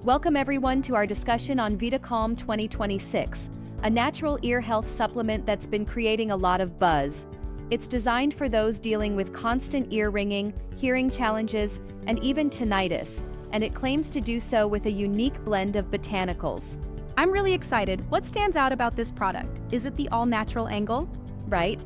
Welcome everyone to our discussion on VidaCalm 2026, a natural ear health supplement that's been creating a lot of buzz. It's designed for those dealing with constant ear ringing, hearing challenges, and even tinnitus, and it claims to do so with a unique blend of botanicals. I'm really excited. What stands out about this product? Is it the all-natural angle? Right?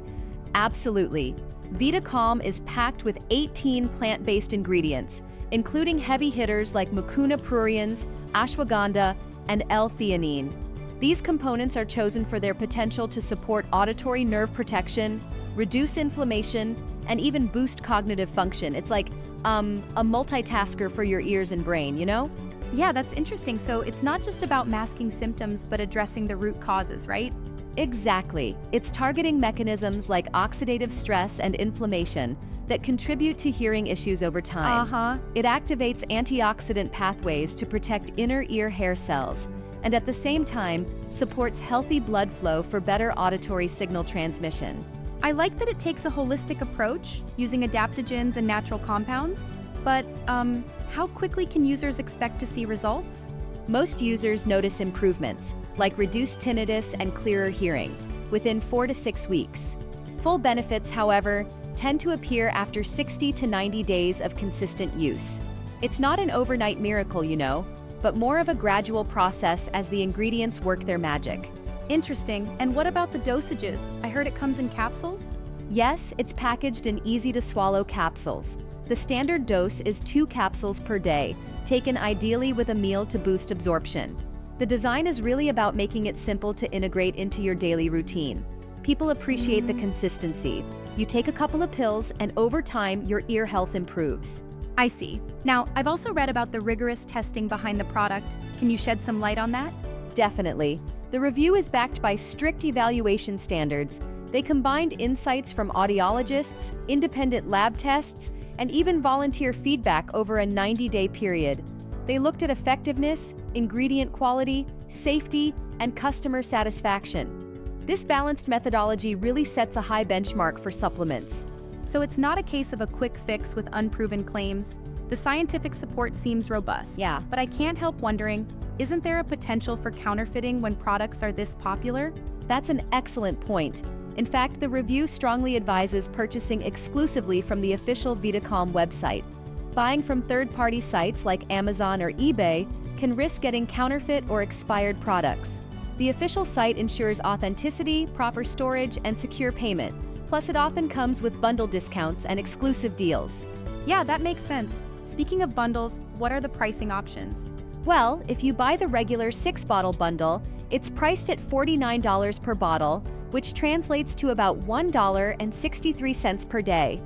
Absolutely. VidaCalm is packed with 18 plant-based ingredients, including heavy hitters like mucuna pruriens, ashwagandha, and L-theanine. These components are chosen for their potential to support auditory nerve protection, reduce inflammation, and even boost cognitive function. It's like a multitasker for your ears and brain, you know? Yeah, that's interesting. So it's not just about masking symptoms, but addressing the root causes, right? Exactly. It's targeting mechanisms like oxidative stress and inflammation that contribute to hearing issues over time. It activates antioxidant pathways to protect inner ear hair cells, and at the same time, supports healthy blood flow for better auditory signal transmission. I like that it takes a holistic approach, using adaptogens and natural compounds. But, how quickly can users expect to see results? Most users notice improvements, like reduced tinnitus and clearer hearing, within 4 to 6 weeks. Full benefits, however, tend to appear after 60 to 90 days of consistent use. It's not an overnight miracle, you know, but more of a gradual process as the ingredients work their magic. Interesting. And what about the dosages? I heard it comes in capsules? Yes, it's packaged in easy-to-swallow capsules. The standard dose is 2 capsules per day, taken ideally with a meal to boost absorption. The design is really about making it simple to integrate into your daily routine. People appreciate the consistency. You take a couple of pills, and over time, your ear health improves. I see. Now, I've also read about the rigorous testing behind the product. Can you shed some light on that? Definitely. The review is backed by strict evaluation standards. They combined insights from audiologists, independent lab tests, and even volunteer feedback over a 90-day period. They looked at effectiveness, ingredient quality, safety, and customer satisfaction. This balanced methodology really sets a high benchmark for supplements. So it's not a case of a quick fix with unproven claims. The scientific support seems robust. Yeah. But I can't help wondering, isn't there a potential for counterfeiting when products are this popular? That's an excellent point. In fact, the review strongly advises purchasing exclusively from the official VidaCalm website. Buying from third-party sites like Amazon or eBay can risk getting counterfeit or expired products. The official site ensures authenticity, proper storage, and secure payment. Plus, it often comes with bundle discounts and exclusive deals. Yeah, that makes sense. Speaking of bundles, what are the pricing options? Well, if you buy the regular 6-bottle bundle, it's priced at $49 per bottle, which translates to about $1.63 per day.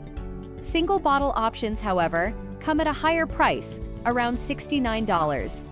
Single bottle options, however, come at a higher price, around $69.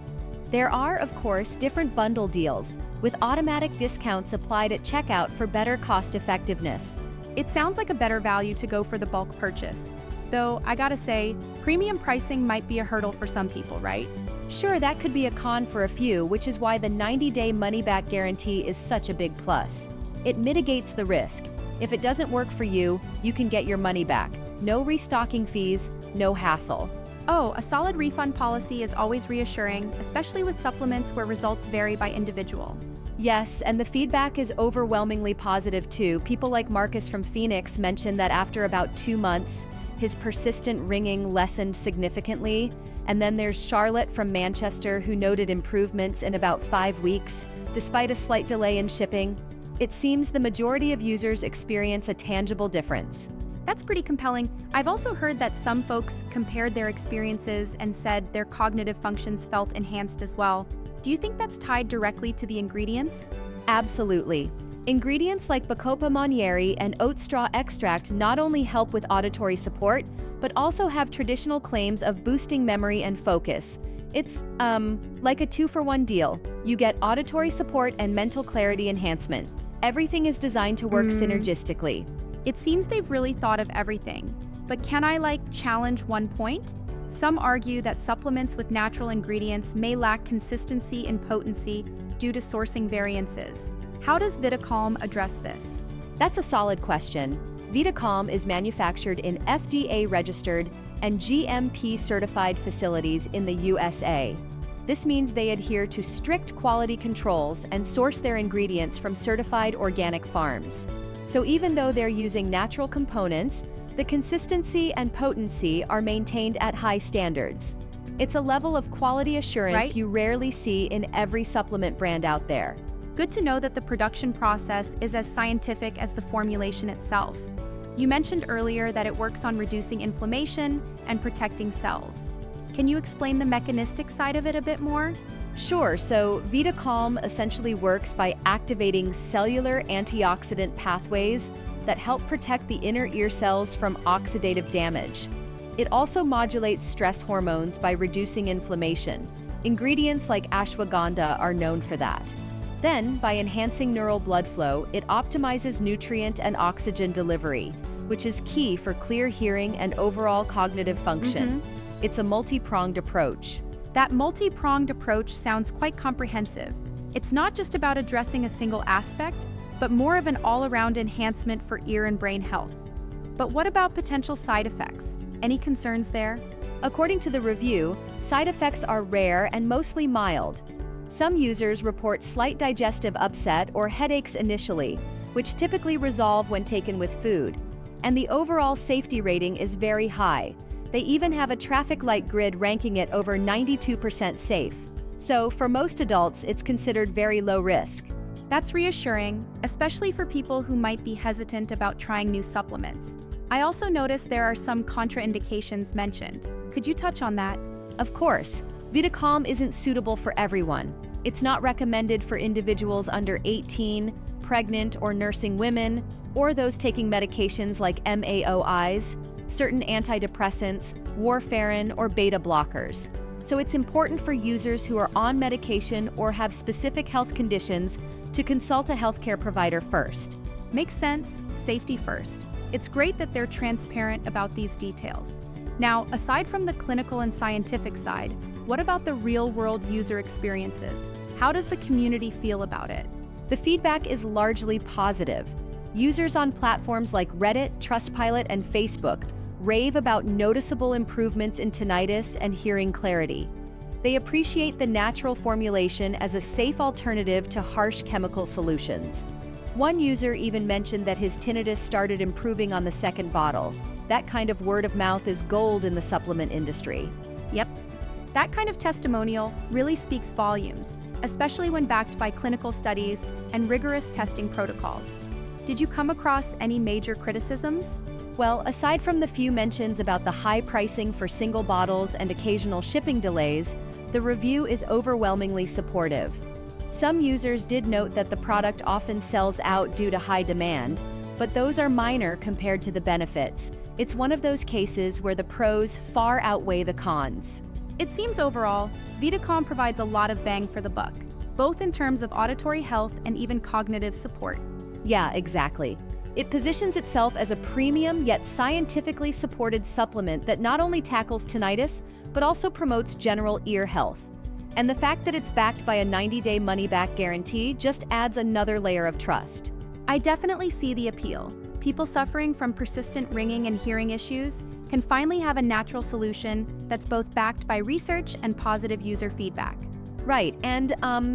There are, of course, different bundle deals, with automatic discounts applied at checkout for better cost-effectiveness. It sounds like a better value to go for the bulk purchase. Though, I gotta say, premium pricing might be a hurdle for some people, right? Sure, that could be a con for a few, which is why the 90-day money-back guarantee is such a big plus. It mitigates the risk. If it doesn't work for you, you can get your money back. No restocking fees, no hassle. Oh, a solid refund policy is always reassuring, especially with supplements where results vary by individual. Yes, and the feedback is overwhelmingly positive too. People like Marcus from Phoenix mentioned that after about 2 months, his persistent ringing lessened significantly. And then there's Charlotte from Manchester who noted improvements in about 5 weeks, despite a slight delay in shipping. It seems the majority of users experience a tangible difference. That's pretty compelling. I've also heard that some folks compared their experiences and said their cognitive functions felt enhanced as well. Do you think that's tied directly to the ingredients? Absolutely. Ingredients like Bacopa monnieri and oat straw extract not only help with auditory support, but also have traditional claims of boosting memory and focus. It's, like a 2-for-1 deal. You get auditory support and mental clarity enhancement. Everything is designed to work synergistically. It seems they've really thought of everything. But can I, challenge one point? Some argue that supplements with natural ingredients may lack consistency and potency due to sourcing variances. How does VidaCalm address this? That's a solid question. VidaCalm is manufactured in FDA-registered and GMP-certified facilities in the USA. This means they adhere to strict quality controls and source their ingredients from certified organic farms. So even though they're using natural components, the consistency and potency are maintained at high standards. It's a level of quality assurance Right? you rarely see in every supplement brand out there. Good to know that the production process is as scientific as the formulation itself. You mentioned earlier that it works on reducing inflammation and protecting cells. Can you explain the mechanistic side of it a bit more? Sure, so VidaCalm essentially works by activating cellular antioxidant pathways that help protect the inner ear cells from oxidative damage. It also modulates stress hormones by reducing inflammation. Ingredients like ashwagandha are known for that. Then, by enhancing neural blood flow, it optimizes nutrient and oxygen delivery, which is key for clear hearing and overall cognitive function. It's a multi-pronged approach. That multi-pronged approach sounds quite comprehensive. It's not just about addressing a single aspect, but more of an all-around enhancement for ear and brain health. But what about potential side effects? Any concerns there? According to the review, side effects are rare and mostly mild. Some users report slight digestive upset or headaches initially, which typically resolve when taken with food. And the overall safety rating is very high. They even have a traffic light grid ranking it over 92% safe. So, for most adults, it's considered very low risk. That's reassuring, especially for people who might be hesitant about trying new supplements. I also noticed there are some contraindications mentioned. Could you touch on that? Of course, VidaCalm isn't suitable for everyone. It's not recommended for individuals under 18, pregnant or nursing women, or those taking medications like MAOIs, certain antidepressants, warfarin, or beta blockers. So it's important for users who are on medication or have specific health conditions to consult a healthcare provider first. Makes sense, safety first. It's great that they're transparent about these details. Now, aside from the clinical and scientific side, what about the real-world user experiences? How does the community feel about it? The feedback is largely positive. Users on platforms like Reddit, Trustpilot, and Facebook rave about noticeable improvements in tinnitus and hearing clarity. They appreciate the natural formulation as a safe alternative to harsh chemical solutions. One user even mentioned that his tinnitus started improving on the second bottle. That kind of word of mouth is gold in the supplement industry. Yep. That kind of testimonial really speaks volumes, especially when backed by clinical studies and rigorous testing protocols. Did you come across any major criticisms? Well, aside from the few mentions about the high pricing for single bottles and occasional shipping delays, the review is overwhelmingly supportive. Some users did note that the product often sells out due to high demand, but those are minor compared to the benefits. It's one of those cases where the pros far outweigh the cons. It seems overall, VidaCalm provides a lot of bang for the buck, both in terms of auditory health and even cognitive support. Yeah, exactly. It positions itself as a premium yet scientifically supported supplement that not only tackles tinnitus, but also promotes general ear health. And the fact that it's backed by a 90-day money-back guarantee just adds another layer of trust. I definitely see the appeal. People suffering from persistent ringing and hearing issues can finally have a natural solution that's both backed by research and positive user feedback. Right, and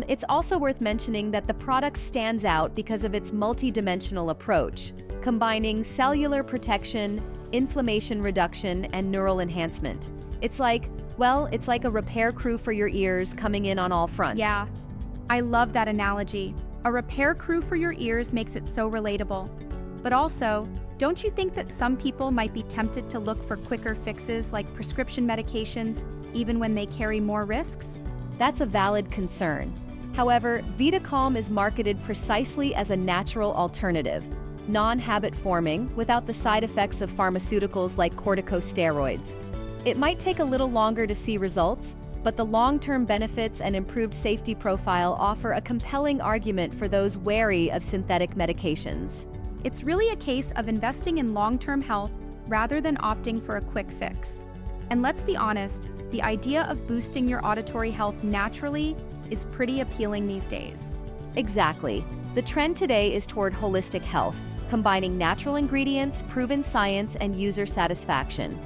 it's also worth mentioning that the product stands out because of its multi-dimensional approach, combining cellular protection, inflammation reduction, and neural enhancement. It's like a repair crew for your ears coming in on all fronts. Yeah, I love that analogy. A repair crew for your ears makes it so relatable. But also, don't you think that some people might be tempted to look for quicker fixes like prescription medications, even when they carry more risks? That's a valid concern. However, VidaCalm is marketed precisely as a natural alternative, non-habit forming, without the side effects of pharmaceuticals like corticosteroids. It might take a little longer to see results, but the long-term benefits and improved safety profile offer a compelling argument for those wary of synthetic medications. It's really a case of investing in long-term health rather than opting for a quick fix. And let's be honest, the idea of boosting your auditory health naturally is pretty appealing these days. Exactly. The trend today is toward holistic health, combining natural ingredients, proven science, and user satisfaction.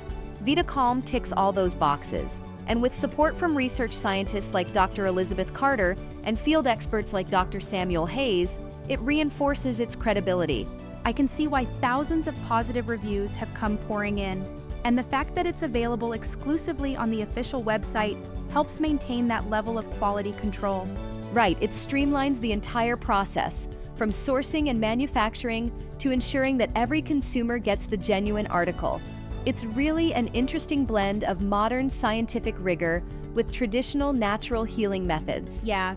VidaCalm ticks all those boxes. And with support from research scientists like Dr. Elizabeth Carter and field experts like Dr. Samuel Hayes, it reinforces its credibility. I can see why thousands of positive reviews have come pouring in, and the fact that it's available exclusively on the official website helps maintain that level of quality control. Right, it streamlines the entire process, from sourcing and manufacturing to ensuring that every consumer gets the genuine article. It's really an interesting blend of modern scientific rigor with traditional natural healing methods. Yeah,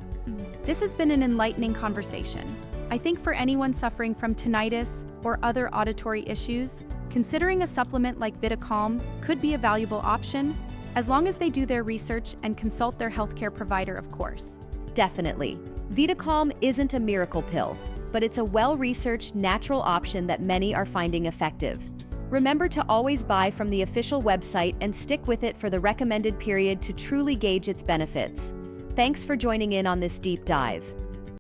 this has been an enlightening conversation. I think for anyone suffering from tinnitus or other auditory issues, considering a supplement like VidaCalm could be a valuable option, as long as they do their research and consult their healthcare provider, of course. Definitely. VidaCalm isn't a miracle pill, but it's a well-researched natural option that many are finding effective. Remember to always buy from the official website and stick with it for the recommended period to truly gauge its benefits. Thanks for joining in on this deep dive.